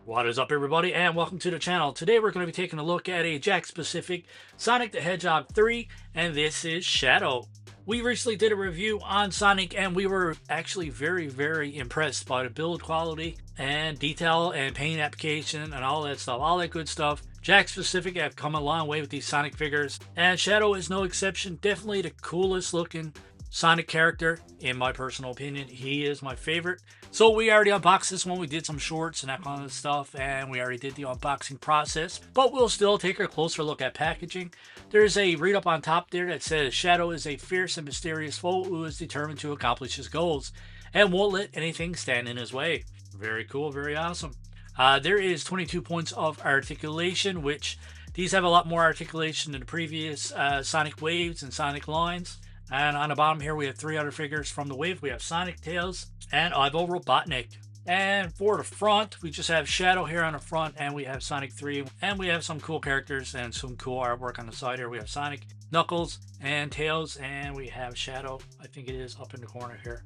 What is up, everybody, and welcome to the channel. Today we're going to be taking a look at a Jakks Pacific Sonic the Hedgehog 3, and this is Shadow. We recently did a review on Sonic, and we were actually very impressed by the build quality and detail and paint application and all that stuff, all that good stuff. Jakks Pacific have come a long way with these Sonic figures, and Shadow is no exception. Definitely the coolest looking Sonic character, in my personal opinion. He is my favorite. So we already unboxed this one. We did some shorts and that kind of stuff, and we already did the unboxing process, but we'll still take a closer look at packaging. There's a read up on top there that says Shadow is a fierce and mysterious foe who is determined to accomplish his goals and won't let anything stand in his way. Very cool, very awesome. There is 22 points of articulation, which these have a lot more articulation than the previous Sonic waves and Sonic lines. And on the bottom here, we have 3 other figures from the wave. We have Sonic, Tails, and Ivo Robotnik. And for the front, we just have Shadow here on the front, and we have Sonic 3. And we have some cool characters and some cool artwork on the side here. We have Sonic, Knuckles, and Tails, and we have Shadow. I think it is up in the corner here.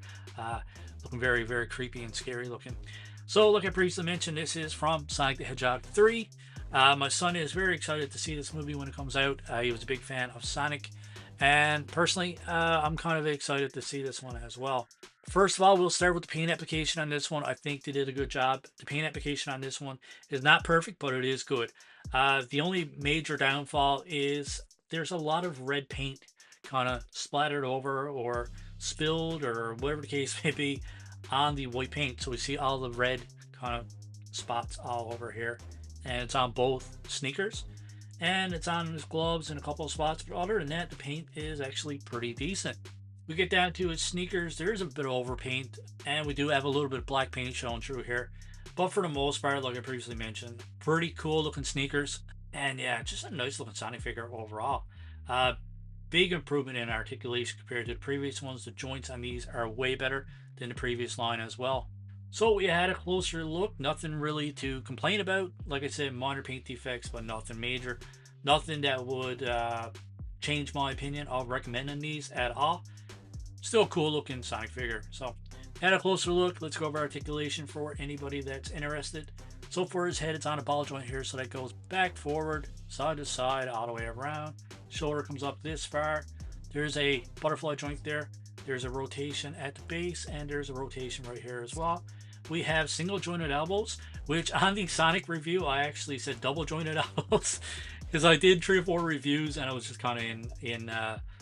Looking very creepy and scary looking. So, like I previously mentioned, this is from Sonic the Hedgehog 3. My son is very excited to see this movie when it comes out. He was a big fan of Sonic. And personally, I'm kind of excited to see this one as well. First of all, we'll start with the paint application on this one. I think they did a good job. The paint application on this one is not perfect, but it is good. The only major downfall is there's a lot of red paint kind of splattered over or spilled or whatever the case may be on the white paint. So we see all the red kind of spots all over here. And it's on both sneakers. And it's on his gloves in a couple of spots, but other than that, the paint is actually pretty decent. We get down to his sneakers, there's a bit of overpaint, and we do have a little bit of black paint showing through here. But for the most part, like I previously mentioned, pretty cool looking sneakers. And yeah, just a nice looking Sonic figure overall. Big improvement in articulation compared to the previous ones. The joints on these are way better than the previous line as well. So we had a closer look, nothing really to complain about. Like I said, minor paint defects, but nothing major. Nothing that would change my opinion of recommending these at all. Still cool looking Sonic figure. So had a closer look. Let's go over articulation for anybody that's interested. So for his head, it's on a ball joint here, so that goes back, forward, side to side, all the way around. Shoulder comes up this far. There's a butterfly joint there. There's a rotation at the base, and there's a rotation right here as well. We have single jointed elbows, which on the Sonic review, I actually said double jointed elbows because I did 3 or 4 reviews and I was just kind of in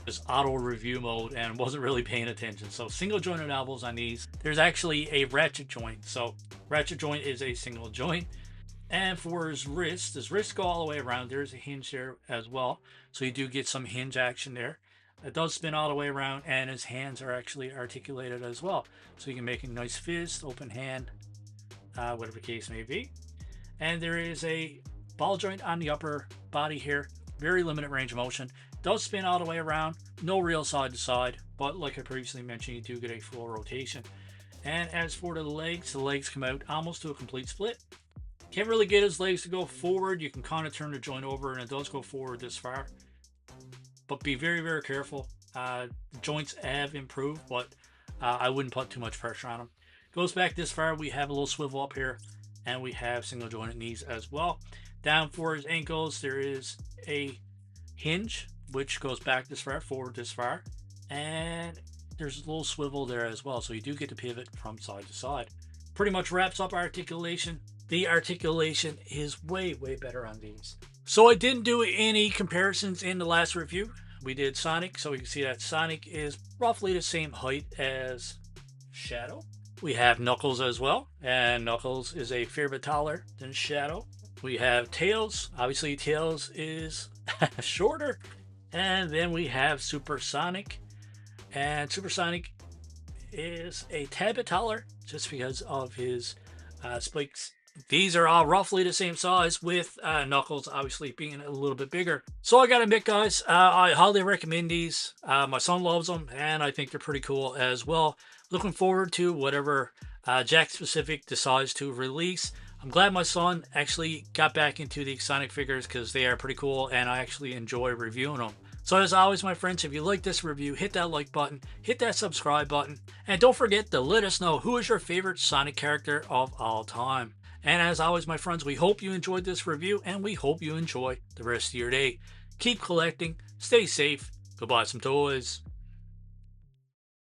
this auto review mode and wasn't really paying attention. So single jointed elbows on these. There's actually a ratchet joint. So ratchet joint is a single joint. And for his wrists go all the way around. There's a hinge there as well. So you do get some hinge action there. It does spin all the way around, and his hands are actually articulated as well. So you can make a nice fist, open hand, whatever the case may be. And there is a ball joint on the upper body here. Very limited range of motion. Does spin all the way around. No real side to side, but like I previously mentioned, you do get a full rotation. And as for the legs come out almost to a complete split. Can't really get his legs to go forward. You can kind of turn the joint over, and it does go forward this far. But be very careful. Joints have improved, but I wouldn't put too much pressure on them. Goes back this far. We have a little swivel up here, and we have single jointed knees as well. Down for his ankles, there is a hinge, which goes back this far, forward this far, and there's a little swivel there as well. So you do get to pivot from side to side. Pretty much wraps up articulation. The articulation is way better on these. So I didn't do any comparisons in the last review. We did Sonic, so you can see that Sonic is roughly the same height as Shadow. We have Knuckles as well, and Knuckles is a fair bit taller than Shadow. We have Tails. Obviously, Tails is shorter. And then we have Super Sonic, and Super Sonic is a tad bit taller just because of his spikes. These are all roughly the same size, with Knuckles obviously being a little bit bigger. So I gotta admit, guys, I highly recommend these. My son loves them, and I think they're pretty cool as well. Looking forward to whatever Jakks Pacific decides to release. I'm glad my son actually got back into the Sonic figures because they are pretty cool, and I actually enjoy reviewing them. So as always, my friends, if you like this review, hit that like button, hit that subscribe button, and don't forget to let us know who is your favorite Sonic character of all time. And as always, my friends, we hope you enjoyed this review, and we hope you enjoy the rest of your day. Keep collecting, stay safe, go buy some toys.